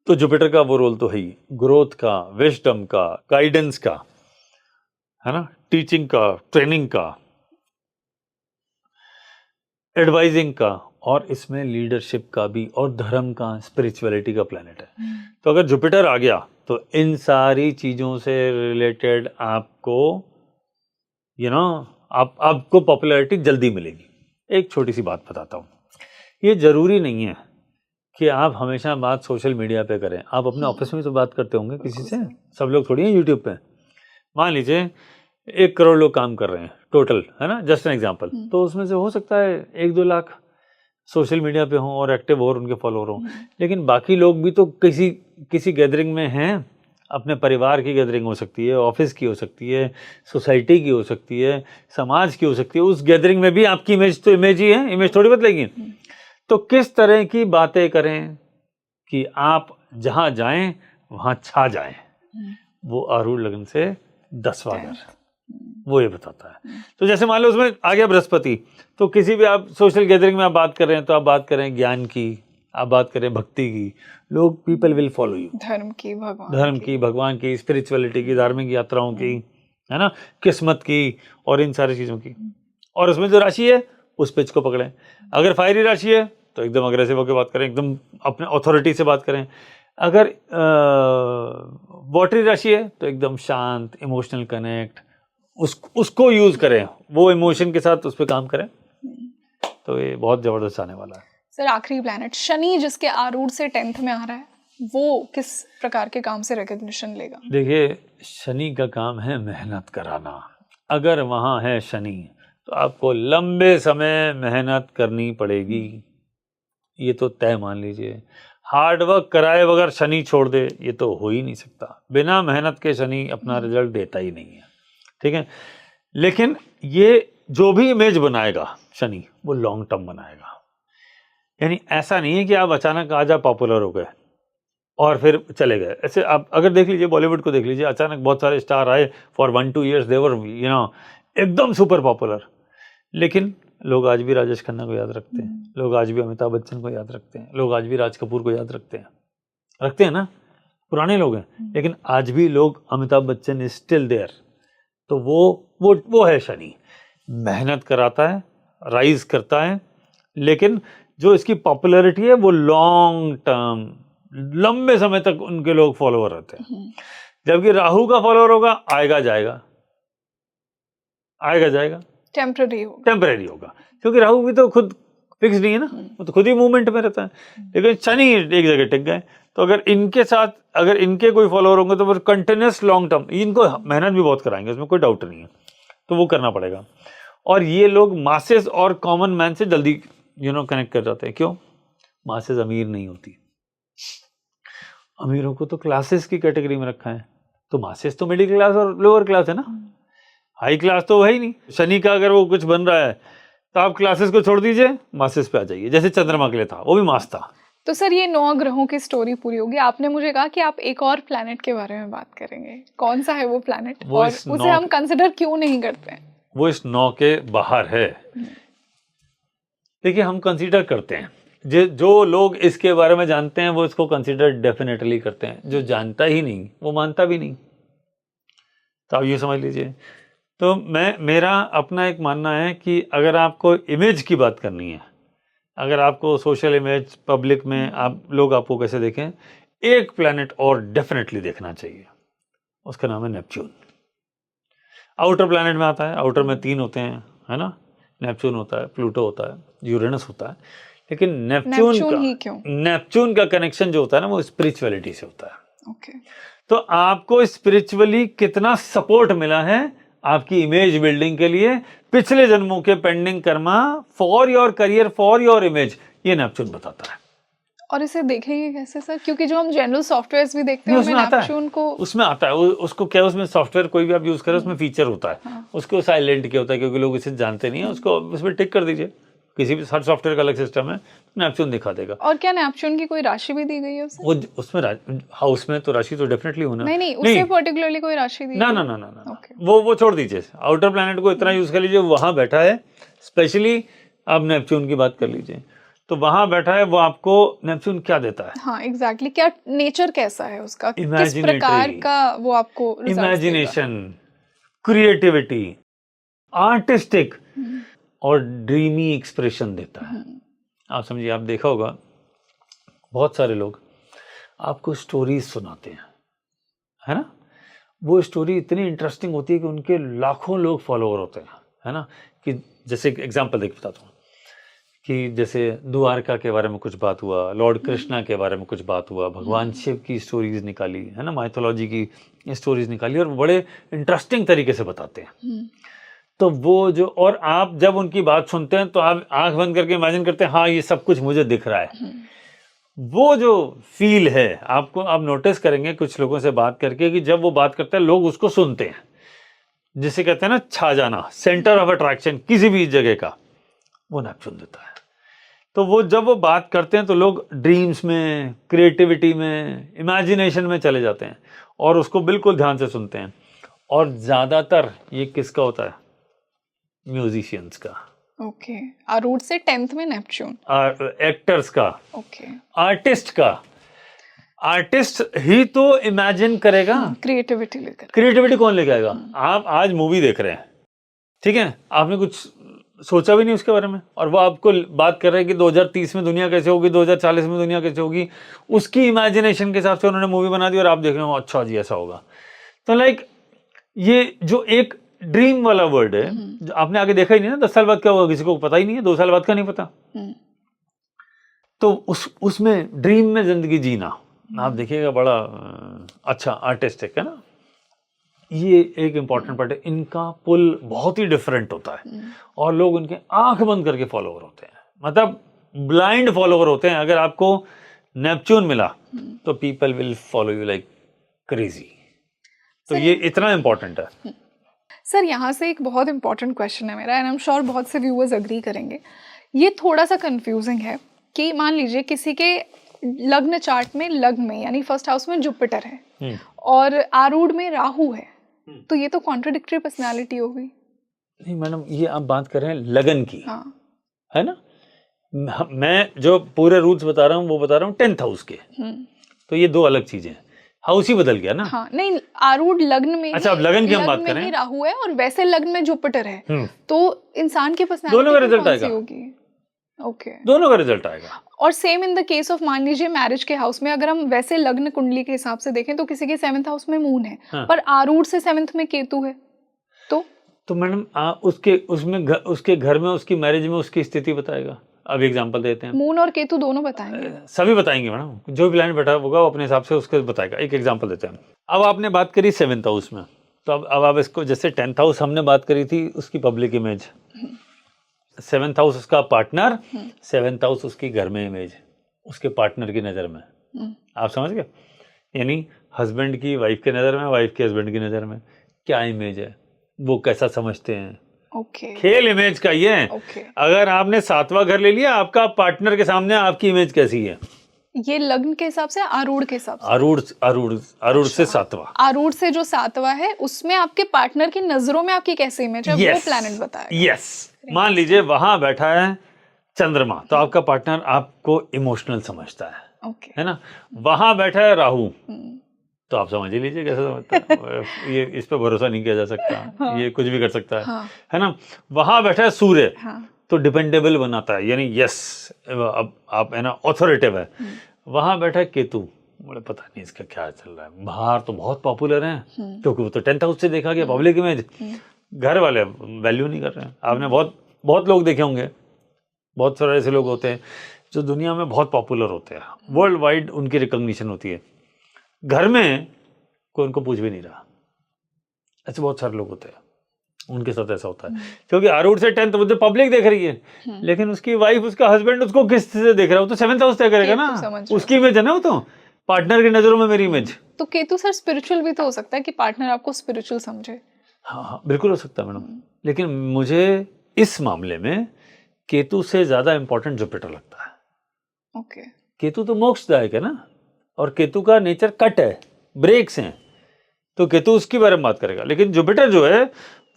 Speaker 1: तो जुपिटर का वो रोल तो है ही, ग्रोथ का, विजडम का, गाइडेंस का, है ना, टीचिंग का, ट्रेनिंग का, एडवाइजिंग का, और इसमें लीडरशिप का भी, और धर्म का, स्पिरिचुअलिटी का प्लैनेट है। तो अगर जुपिटर आ गया तो इन सारी चीज़ों से रिलेटेड आपको आपको पॉपुलैरिटी जल्दी मिलेगी। एक छोटी सी बात बताता हूँ, ये ज़रूरी नहीं है कि आप हमेशा बात सोशल मीडिया पे करें। आप अपने ऑफिस में तो बात करते होंगे किसी से, सब लोग थोड़ी हैं यूट्यूब पे। मान लीजिए 1 करोड़ लोग काम कर रहे हैं टोटल, है ना, जस्ट एन एग्जांपल। तो उसमें से हो सकता है 1-2 लाख सोशल मीडिया पे हों और एक्टिव हो और उनके फॉलोअर हों, लेकिन बाकी लोग भी तो किसी गैदरिंग में हैं। अपने परिवार की गैदरिंग हो सकती है, ऑफिस की हो सकती है, सोसाइटी की हो सकती है, समाज की हो सकती है। उस गैदरिंग में भी आपकी इमेज तो इमेज ही है, इमेज थोड़ी बदलेगी। तो किस तरह की बातें करें कि आप जहां जाएं वहां छा जाएं, वो आरूढ़ लगन से 10वां घर वो ये बताता है। तो जैसे मान लो उसमें आ गया बृहस्पति, तो किसी भी आप सोशल गैदरिंग में आप बात कर रहे हैं तो आप बात करें ज्ञान की, आप बात करें भक्ति की, लोग पीपल विल फॉलो यू, धर्म की, भगवान की, स्पिरिचुअलिटी की, धार्मिक यात्राओं की, है ना, किस्मत की, और इन सारी चीज़ों की। और उसमें जो राशि है उस पिच को पकड़ें। अगर फायरी राशि है तो एकदम अग्रेसिव होकर बात करें, एकदम अपने अथॉरिटी से बात करें। अगर वाटरी राशि है तो एकदम शांत, इमोशनल कनेक्ट, उसको यूज करें, वो इमोशन के साथ उस पर काम करें, तो ये बहुत जबरदस्त आने वाला है।
Speaker 2: सर आखिरी प्लैनेट शनि जिसके आरूढ़ से 10th में आ रहा है, वो किस प्रकार के काम से रिकॉग्निशन लेगा?
Speaker 1: देखिए, शनि का काम है मेहनत कराना। अगर वहाँ है शनि तो आपको लंबे समय मेहनत करनी पड़ेगी, ये तो तय मान लीजिए। हार्डवर्क कराए बगैर शनि छोड़ दे, ये तो हो ही नहीं सकता। बिना मेहनत के शनि अपना रिजल्ट देता ही नहीं है, ठीक है। लेकिन ये जो भी इमेज बनाएगा शनि, वो लॉन्ग टर्म बनाएगा। यानी ऐसा नहीं है कि आप अचानक आज आप पॉपुलर हो गए और फिर चले गए। ऐसे आप अगर देख लीजिए, बॉलीवुड को देख लीजिए, अचानक बहुत सारे स्टार आए, फॉर 1-2 years दे वर एकदम सुपर पॉपुलर, लेकिन लोग आज भी राजेश खन्ना को याद रखते हैं, लोग आज भी अमिताभ बच्चन को याद रखते हैं, लोग आज भी राज कपूर को याद रखते हैं ना, पुराने लोग हैं, लेकिन आज भी लोग Amitabh Bachchan is still there. तो वो है शनि, मेहनत कराता है, राइज करता है, लेकिन जो इसकी पॉपुलैरिटी है वो लॉन्ग टर्म, लंबे समय तक उनके लोग फॉलोअर रहते हैं। जबकि राहु का फॉलोअर होगा, आएगा जाएगा, टेम्परेरी होगा, क्योंकि राहु भी तो खुद फिक्स नहीं है ना, वो तो खुद ही मूवमेंट में रहता है। लेकिन शनि एक जगह टिक गए, तो अगर इनके साथ अगर इनके कोई फॉलोअर होंगे तो फिर कंटिन्यूस लॉन्ग टर्म, इनको मेहनत भी बहुत कराएंगे, उसमें कोई डाउट नहीं है, तो वो करना पड़ेगा। और ये लोग मासेस और कॉमन मैन से जल्दी कनेक्ट कर जाते हैं। क्यों? मासेस अमीर नहीं होती, अमीरों को तो क्लासेस की कैटेगरी में रखा है, तो मासेस तो मिडिल क्लास और लोअर क्लास है ना, हाई क्लास तो है ही नहीं। शनि का अगर वो कुछ बन रहा है तो आप क्लासेस को छोड़ दीजिए, मासेस पे आ जाइए। जैसे चंद्रमा के लिए था, वो भी मास था।
Speaker 2: तो सर ये 9 ग्रहों की स्टोरी पूरी होगी। आपने मुझे कहा कि आप एक और प्लैनेट के बारे में बात करेंगे, कौन सा है वो प्लैनेट, और उसे हम कंसिडर क्यों नहीं करते हैं?
Speaker 1: वो इस 9 के बाहर है। देखिए, हम कंसीडर करते हैं, जो लोग इसके बारे में जानते हैं वो इसको कंसीडर डेफिनेटली करते हैं, जो जानता ही नहीं वो मानता भी नहीं। तो आप ये समझ लीजिए। तो मेरा अपना एक मानना है कि अगर आपको इमेज की बात करनी है, अगर आपको सोशल इमेज, पब्लिक में लोग आपको कैसे देखें, एक प्लैनेट और डेफिनेटली देखना चाहिए, उसका नाम है नेपच्यून। आउटर प्लैनेट में आता है, आउटर में 3 होते हैं, है ना, नेपच्यून होता है, प्लूटो होता है, यूरेनस होता है। लेकिन नेपच्यून का कनेक्शन जो होता है ना, वो स्पिरिचुअलिटी से होता है।
Speaker 2: ओके।
Speaker 1: तो आपको स्पिरिचुअली कितना सपोर्ट मिला है आपकी इमेज बिल्डिंग के लिए, पिछले जन्मों के pending Karma, for your career, for your image, ये नेपच्यून बताता है।
Speaker 2: और इसे देखेंगे कैसे सर? क्योंकि जो हम जनरल सॉफ्टवेयर्स भी देखते हैं उसमें नेपच्यून को,
Speaker 1: उसमें आता है, उसको क्या, उसमें सॉफ्टवेयर कोई भी आप यूज करें उसमें फीचर होता है।
Speaker 2: हाँ।
Speaker 1: उसको साइलेंट किया होता है क्योंकि लोग इसे जानते नहीं है, उसको उसमें टिक कर दीजिए। किसी भी हर सॉफ्टवेयर का अलग सिस्टम है, नेपच्यून दिखा देगा।
Speaker 2: और क्या नेपच्यून की कोई राशि भी दी गई है उसे?
Speaker 1: वो उसमें हाउस में तो राशि तो डेफिनेटली होना
Speaker 2: नहीं, उसे पर्टिकुलरली कोई राशि दी?
Speaker 1: ना, वो छोड़ दीजिए। आउटर प्लैनेट को इतना यूज कर लीजिए, वहां बैठा है, स्पेशली आप नेपच्यून की बात कर लीजिए, तो वहां बैठा है, वो आपको नेपच्यून क्या देता है?
Speaker 2: हाँ, एग्जैक्टली। क्या नेचर कैसा है उसका, किस प्रकार का वो आपको
Speaker 1: इमेजिनेशन, क्रिएटिविटी, आर्टिस्टिक और ड्रीमी एक्सप्रेशन देता है। आप समझिए, आप देखा होगा बहुत सारे लोग आपको स्टोरीज सुनाते हैं, है ना, वो स्टोरी इतनी इंटरेस्टिंग होती है कि उनके लाखों लोग फॉलोअर होते हैं, है ना। कि जैसे एग्जांपल देख बताता हूँ कि जैसे द्वारका के बारे में कुछ बात हुआ, लॉर्ड कृष्णा के बारे में कुछ बात हुआ, भगवान शिव की स्टोरीज निकाली, है ना, माइथोलॉजी की स्टोरीज निकाली, और बड़े इंटरेस्टिंग तरीके से बताते हैं। तो वो जो, और आप जब उनकी बात सुनते हैं तो आप आंख बंद करके इमेजिन करते हैं, हाँ ये सब कुछ मुझे दिख रहा है। वो जो फील है आपको, आप नोटिस करेंगे कुछ लोगों से बात करके कि जब वो बात करते हैं लोग उसको सुनते हैं, जिसे कहते हैं ना छा जाना, सेंटर ऑफ अट्रैक्शन किसी भी जगह का, वो नेपच्यून देता है। तो वो जब वो बात करते हैं तो लोग ड्रीम्स में, क्रिएटिविटी में, इमेजिनेशन में चले जाते हैं और उसको बिल्कुल ध्यान से सुनते हैं। और ज्यादातर ये किसका होता है? म्यूजिशियंस का।
Speaker 2: ओके। आरूढ़ से 10th में नेपच्यून।
Speaker 1: एक्टर्स का।
Speaker 2: ओके।
Speaker 1: आर्टिस्ट का। आर्टिस्ट ही तो इमेजिन करेगा,
Speaker 2: क्रिएटिविटी लेकर।
Speaker 1: क्रिएटिविटी कौन लेके आएगा? आप आज मूवी देख रहे हैं, ठीक है, आपने कुछ सोचा भी नहीं उसके बारे में, और वो आपको बात कर रहे हैं कि 2030 में दुनिया कैसे होगी, 2040 में दुनिया कैसे होगी, उसकी इमेजिनेशन के हिसाब से उन्होंने मूवी बना दी और आप देख रहे हो अच्छा जी ऐसा होगा। तो लाइक ये जो एक ड्रीम वाला वर्ड है, जो आपने आगे देखा ही नहीं ना, 10 साल बाद क्या होगा किसी को पता ही नहीं है, 2 साल बाद का नहीं पता। तो उसमें ड्रीम में जिंदगी जीना, आप देखिएगा बड़ा अच्छा आर्टिस्टिक है ना, ये एक इम्पॉर्टेंट पार्ट है। इनका पुल बहुत ही डिफरेंट होता है और लोग उनके आंख बंद करके फॉलोवर होते हैं, मतलब ब्लाइंड फॉलोवर होते हैं। अगर आपको नेपच्यून मिला तो people will follow you like crazy. तो ये इतना इम्पोर्टेंट है।
Speaker 2: सर यहाँ से एक बहुत इंपॉर्टेंट क्वेश्चन है मेरा, एंड आई एम श्योर बहुत से व्यूअर्स अग्री करेंगे। ये थोड़ा सा कंफ्यूजिंग है कि मान लीजिए किसी के लग्न चार्ट में लग्न में यानी फर्स्ट हाउस में जुपिटर है और आरूढ़ में राहु है, तो ये तो कॉन्ट्रडिक्टरी पर्सनालिटी होगी।
Speaker 1: नहीं मैडम, ये आप बात कर रहे हैं लगन की,
Speaker 2: हाँ।
Speaker 1: है ना। मैं जो पूरे रूल्स बता रहा हूँ वो बता रहा हूँ 10th हाउस के। तो ये दो अलग चीजें हैं, हाउस ही बदल गया ना।
Speaker 2: हाँ, नहीं आरूढ़ लग्न में,
Speaker 1: अच्छा अब लगन की हम बात करें,
Speaker 2: राहु है और वैसे लग्न में जुपिटर है, तो इंसान की पर्सनालिटी
Speaker 1: दोनों का रिजल्ट आएगा।
Speaker 2: ओके,
Speaker 1: दोनों का रिजल्ट आएगा।
Speaker 2: और same in the case of मान लीजिए मैरिज के हाउस में, अगर हम वैसे लग्न कुंडली के हिसाब से देखें तो किसी के 7th हाउस में मून है,
Speaker 1: हाँ।
Speaker 2: पर आरूढ़ से 7th में केतु है, तो
Speaker 1: मैडम उसके घर में उसकी मैरिज में उसकी स्थिति बताएगा। अब एग्जांपल देते हैं,
Speaker 2: मून और केतु दोनों बताएंगे,
Speaker 1: सभी बताएंगे मैडम, जो भी प्लान बैठा होगा वो अपने हिसाब से उसके बताएगा। एक एग्जांपल देते हैं। अब आपने बात करी 7th हाउस में, तो अब आप इसको जैसे 10th हाउस हमने बात करी थी उसकी पब्लिक इमेज, 7th हाउस उसका पार्टनर, 7th हाउस उसकी घर में इमेज, उसके पार्टनर की नज़र में। आप समझ गए, यानी हस्बैंड की वाइफ के नज़र में, वाइफ के हस्बैंड की नज़र में क्या इमेज है, वो कैसा समझते हैं। खेल इमेज का ये है। अगर आपने 7वां घर ले लिया, आपका पार्टनर के सामने आपकी इमेज कैसी है,
Speaker 2: ये लग्न के हिसाब से, आरूढ़ के हिसाब से,
Speaker 1: आरूढ़ से 7वां,
Speaker 2: आरूढ़ से जो 7वां है उसमें आपके पार्टनर की नजरों में आपकी कैसी इमेज है, वो प्लैनेट बताएगा।
Speaker 1: यस, मान लीजिए वहां बैठा है चंद्रमा, तो आपका पार्टनर आपको इमोशनल समझता है ना। वहां बैठा है राहु, तो आप समझ ही लीजिए कैसे समझता है। ये इस पे भरोसा नहीं किया जा सकता। हाँ। ये कुछ भी कर सकता है ना। वहां बैठा है सूर्य, तो डिपेंडेबल बनाता है, यानी यस अब आप है ना ऑथोरिटेटिव है। वहां बैठा है केतु, मुझे पता नहीं इसका क्या चल रहा है, बाहर तो बहुत पॉपुलर है क्योंकि वो तो 10th हाउस से देखा गया, पब्लिक इमेज। घर वाले वैल्यू नहीं कर रहे हैं। आपने बहुत लोग देखे होंगे, बहुत सारे ऐसे लोग होते हैं जो दुनिया में बहुत पॉपुलर होते हैं, वर्ल्ड वाइड उनकी रिकॉग्निशन होती है, घर में कोई उनको पूछ भी नहीं रहा। ऐसे बहुत सारे लोग होते हैं, उनके साथ ऐसा होता है क्योंकि आरूढ़ से 10th मुझे पब्लिक देख रही है, लेकिन उसकी वाइफ, उसका हस्बैंड उसको किस से देख रहा है, वो तो 7th हाउस तय करेगा ना, उसकी इमेज है ना, वो तो पार्टनर की नजरों में मेरी इमेज।
Speaker 2: तो केतु सर स्पिरिचुअल भी तो हो सकता है कि पार्टनर आपको स्पिरिचुअल समझे।
Speaker 1: हाँ बिल्कुल हो सकता है मैडम, लेकिन मुझे इस मामले में केतु से ज्यादा इंपॉर्टेंट जुपिटर लगता है। केतु तो मोक्षदायक है ना, और केतु का नेचर कट है, ब्रेक्स हैं, तो केतु उसकी बारे में बात करेगा। लेकिन जुपिटर जो है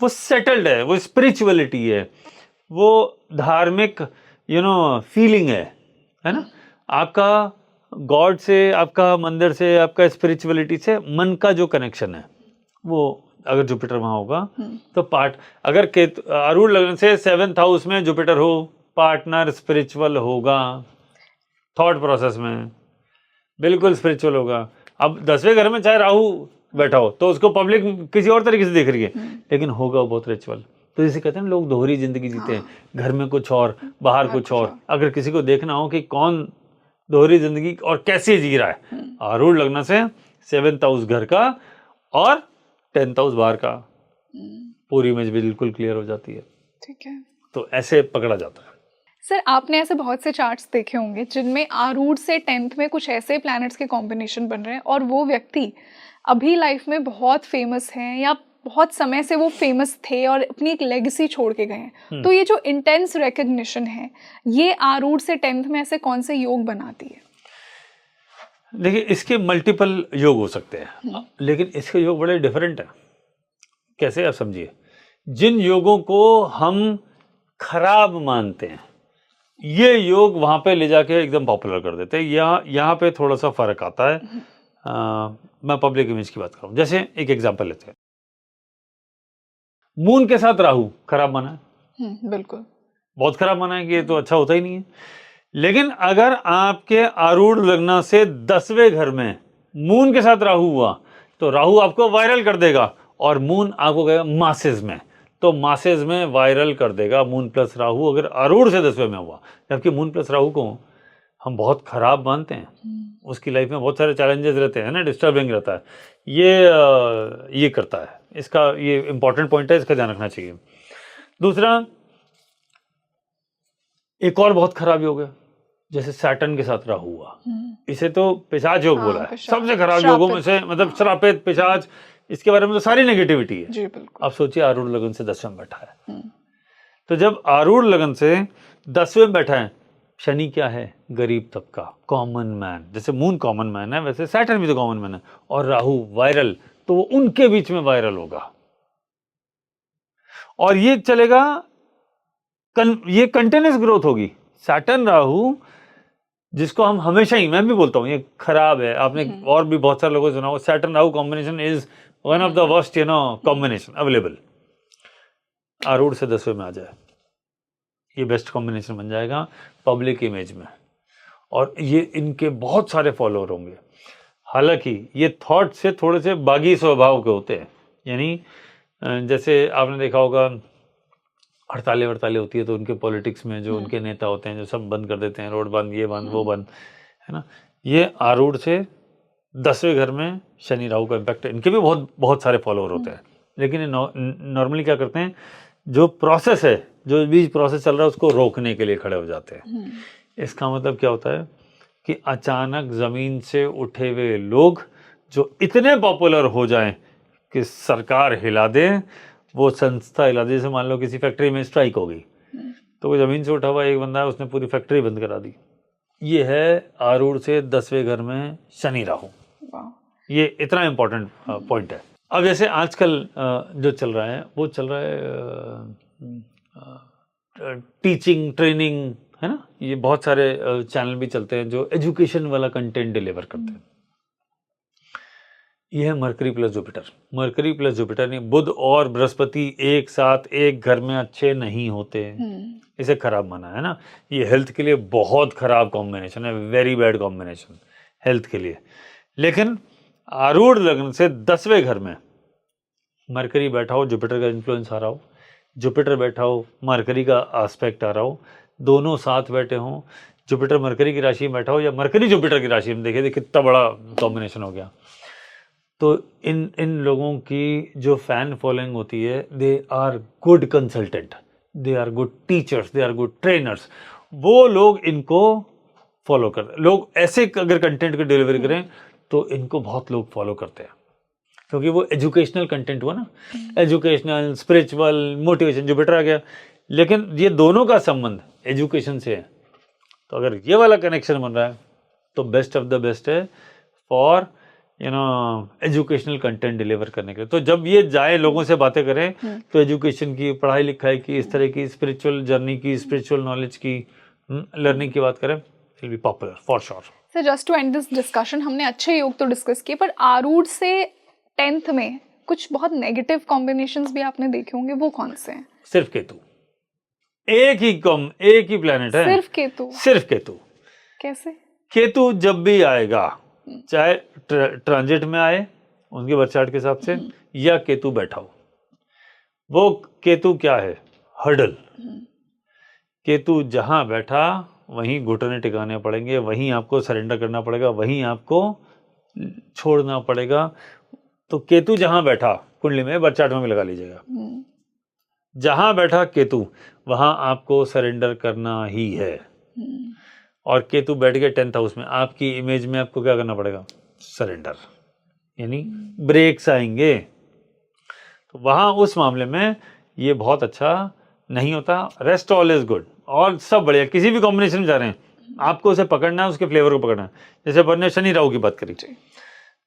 Speaker 1: वो सेटल्ड है, वो स्पिरिचुअलिटी है, वो धार्मिक फीलिंग है ना। आपका गॉड से, आपका मंदिर से, आपका स्पिरिचुअलिटी से मन का जो कनेक्शन है, वो अगर जुपिटर वहां होगा तो अगर केतु आरूढ़ लग्न से 7th हाउस में जुपिटर हो, पार्टनर स्पिरिचुअल होगा, थॉट प्रोसेस में बिल्कुल स्पिरिचुअल होगा। अब 10वें घर में चाहे राहु बैठा हो तो उसको पब्लिक किसी और तरीके से देख रही है, लेकिन होगा वो बहुत रिचुअल। तो जैसे कहते हैं लोग दोहरी जिंदगी जीते हैं, घर में कुछ और, बाहर कुछ और। अगर किसी को देखना हो कि कौन दोहरी जिंदगी और कैसे जी रहा है, आरूढ़ लग्न से 7th हाउस घर का और 10th हाउस बाहर का, पूरी इमेज बिल्कुल क्लियर हो जाती है।
Speaker 2: ठीक है,
Speaker 1: तो ऐसे पकड़ा जाता है।
Speaker 2: सर आपने ऐसे बहुत से चार्ट्स देखे होंगे जिनमें आरूढ़ से 10th में कुछ ऐसे प्लैनेट्स के कॉम्बिनेशन बन रहे हैं और वो व्यक्ति अभी लाइफ में बहुत फेमस हैं या बहुत समय से वो फेमस थे और अपनी एक लेगेसी छोड़ के गए हैं। तो ये जो इंटेंस रिकग्निशन है, ये आरूढ़ से 10th में ऐसे कौन से योग बनाती है?
Speaker 1: देखिए इसके मल्टीपल योग हो सकते हैं, लेकिन इसके योग बड़े डिफरेंट हैं। कैसे आप समझिए, जिन योगों को हम खराब मानते हैं, ये योग वहां पे ले जाके एकदम पॉपुलर कर देते हैं। यहाँ पे थोड़ा सा फर्क आता है। मैं पब्लिक इमेज की बात करूं, जैसे एक एग्जांपल लेते हैं, मून के साथ राहु खराब माना है,
Speaker 2: बिल्कुल,
Speaker 1: बहुत खराब माना है कि ये तो अच्छा होता ही नहीं है। लेकिन अगर आपके आरूढ़ लग्न से 10वें घर में मून के साथ राहु हुआ तो राहु आपको वायरल कर देगा और मून आपको गएगा मासेज में, तो मासेज में वायरल कर देगा मून प्लस राहु अगर आरूढ़ से 10वें में हुआ। जबकि मून प्लस राहु को हम बहुत खराब मानते हैं, उसकी लाइफ में बहुत सारे चैलेंजेस रहते हैं ना, डिस्टर्बिंग रहता है, ये करता है। इसका ये इंपॉर्टेंट पॉइंट है, इसका ध्यान रखना चाहिए। दूसरा, एक और बहुत खराब योग है, जैसे सैटर्न के साथ राहु हुआ, इसे तो पिशाच योग बोला है, सबसे खराब योगों में से, मतलब श्रापित, पिशाच, इसके बारे में तो सारी नेगेटिविटी है।
Speaker 2: जी बिल्कुल।
Speaker 1: आप सोचिए आरूढ़ लगन से 10वें में बैठा है, तो जब आरूढ़ लगन से 10वें में बैठा है, शनि क्या है? गरीब तबका, कॉमन मैन। जैसे मून कॉमन मैन है वैसे सैटर्न भी तो कॉमन मैन है, और राहु वायरल, तो वो उनके बीच में वायरल होगा और ये चलेगा, ये कंटिन्यूस ग्रोथ होगी। सैटर्न राहु जिसको हम हमेशा ही, मैं भी बोलता हूँ ये खराब है, आपने और भी बहुत सारे लोगों से सुना हो, Saturn Rahu combination is one of the worst combination available. आरूढ़ से 10वें में आ जाए, ये बेस्ट कॉम्बिनेशन बन जाएगा पब्लिक इमेज में, और ये इनके बहुत सारे फॉलोअर होंगे। हालांकि ये थॉट से थोड़े से बागी स्वभाव के होते हैं, यानी जैसे आपने देखा होगा हड़तालें होती है तो उनके पॉलिटिक्स में जो उनके नेता होते हैं जो सब बंद कर देते हैं, रोड बंद, ये बंद, वो बंद, है ना। ये आरूढ़ से 10वें घर में शनि राहु का इम्पैक्ट है, इनके भी बहुत सारे फॉलोअर होते हैं। लेकिन ये नॉर्मली क्या करते हैं, जो प्रोसेस है, जो बीच प्रोसेस चल रहा है उसको रोकने के लिए खड़े हो जाते हैं। इसका मतलब क्या होता है कि अचानक जमीन से उठे हुए लोग जो इतने पॉपुलर हो जाएं कि सरकार हिला दे, वो संस्था हिला दे। जैसे मान लो किसी फैक्ट्री में स्ट्राइक हो गई, तो वो जमीन से उठा हुआ एक बंदा है, उसने पूरी फैक्ट्री बंद करा दी। ये है आरूढ़ से 10वें घर में शनि राहु, ये इतना इम्पोर्टेंट पॉइंट है। अब जैसे आजकल जो चल रहा है वो चल रहा है टीचिंग ट्रेनिंग, है ना, ये बहुत सारे चैनल भी चलते हैं जो एजुकेशन वाला कंटेंट डिलीवर करते हैं। ये है mercury plus Jupiter. Mercury plus Jupiter नहीं, बुध और बृहस्पति एक साथ एक घर में अच्छे नहीं होते, इसे खराब माना है ना। ये हेल्थ के लिए बहुत खराब कॉम्बिनेशन है, वेरी बैड कॉम्बिनेशन हेल्थ के लिए। लेकिन आरूढ़ लग्न से 10वें घर में मरकरी बैठा हो, जुपिटर का इन्फ्लुएंस आ रहा हो, जुपिटर बैठा हो, मरकरी का एस्पेक्ट आ रहा हो, दोनों साथ बैठे हों, जुपिटर मरकरी की राशि में बैठा हो या मरकरी जुपिटर की राशि में, देखिए कितना बड़ा कॉम्बिनेशन हो गया। तो इन लोगों की जो फैन फॉलोइंग होती है, they are good consultant, they are good teachers, they are good trainers. वो लोग इनको फॉलो करते, लोग ऐसे अगर कंटेंट की डिलीवरी करें तो इनको बहुत लोग फॉलो करते हैं, क्योंकि वो एजुकेशनल कंटेंट हुआ ना, एजुकेशनल, स्पिरिचुअल, मोटिवेशन, जुपिटर आ गया। लेकिन ये दोनों का संबंध एजुकेशन से है, तो अगर ये वाला कनेक्शन बन रहा है तो बेस्ट ऑफ द बेस्ट है फॉर एजुकेशनल कंटेंट डिलीवर करने के लिए। तो जब ये जाए लोगों से बातें करें तो एजुकेशन की, पढ़ाई लिखाई की, इस तरह की स्पिरिचुअल जर्नी की, स्पिरिचुअल नॉलेज की, लर्निंग की बात करें, will be popular for sure.
Speaker 2: Sir just to end this discussion, हमने अच्छे योग तो डिस्कस किए, पर आरूढ़ से 10th में कुछ बहुत नेगेटिव कॉम्बिनेशंस भी आपने देखे होंगे, वो कौन से हैं?
Speaker 1: सिर्फ केतु, एक ही प्लेनेट है,
Speaker 2: सिर्फ केतु।
Speaker 1: सिर्फ केतु।
Speaker 2: कैसे?
Speaker 1: केतु जब भी आएगा, चाहे ट्रांजिट में आए उनके बर्थ चार्ट के हिसाब से, या केतु बैठा हो, वो केतु क्या है? हर्डल। केतु जहां बैठा वहीं घुटने टिकाने पड़ेंगे, वहीं आपको सरेंडर करना पड़ेगा, वहीं आपको छोड़ना पड़ेगा। तो केतु जहां बैठा कुंडली में, बर्थ चार्ट में भी लगा लीजिएगा, जहां बैठा केतु वहां आपको सरेंडर करना ही है। और केतु बैठ गए 10th हाउस में, आपकी इमेज में आपको क्या करना पड़ेगा? सरेंडर, यानी ब्रेक्स आएंगे। तो वहां उस मामले में ये बहुत अच्छा नहीं होता। रेस्ट ऑल इज गुड, और सब बढ़िया। किसी भी कॉम्बिनेशन में जा रहे हैं, आपको उसे पकड़ना है, उसके फ्लेवर को पकड़ना है। जैसे अपन ने शनि राहु की बात करी,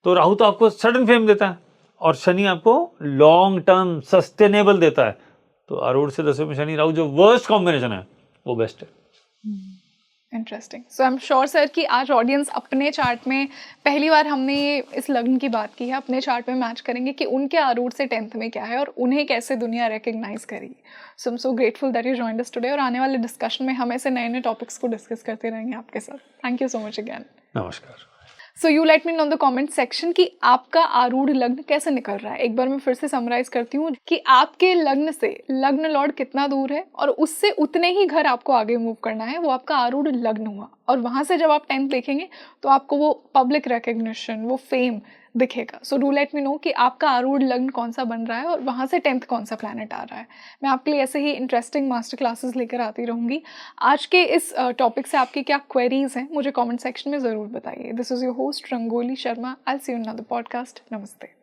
Speaker 1: तो राहु तो आपको सडन फेम देता है और शनि आपको लॉन्ग टर्म सस्टेनेबल देता है। तो आरूढ़ से 10वें में शनि राहु जो वर्स्ट कॉम्बिनेशन है वो बेस्ट है।
Speaker 2: Interesting. So I am sure sir कि आज ऑडियंस अपने चार्ट में पहली बार हमने इस लग्न की बात की है, अपने चार्ट में मैच करेंगे कि उनके आरूढ़ से 10th में क्या है और उन्हें कैसे दुनिया रिकग्नाइज करेगी. So I am so grateful that you joined us today और आने वाले डिस्कशन में हम ऐसे नए नए टॉपिक्स को डिस्कस करते रहेंगे आपके साथ. Thank you so much again.
Speaker 1: नमस्कार.
Speaker 2: So you let me know the comment section कि आपका आरूढ़ लग्न कैसे निकल रहा है. एक बार मैं फिर से समराइज करती हूँ कि आपके लग्न से लग्न लॉर्ड कितना दूर है और उससे उतने ही घर आपको आगे मूव करना है. वो आपका आरूढ़ लग्न हुआ और वहाँ से जब आप 10th देखेंगे तो आपको वो पब्लिक रिकग्निशन, वो फेम दिखेगा. So do let me no कि आपका आरूढ़ लग्न कौन सा बन रहा है और वहाँ से 10th कौन सा प्लैनेट आ रहा है. मैं आपके लिए ऐसे ही इंटरेस्टिंग मास्टर क्लासेस लेकर आती रहूँगी. आज के इस टॉपिक से आपकी क्या क्वेरीज हैं मुझे कमेंट सेक्शन में ज़रूर बताइए. This is your host Rangoli Sharma. I see you in another podcast. नमस्ते.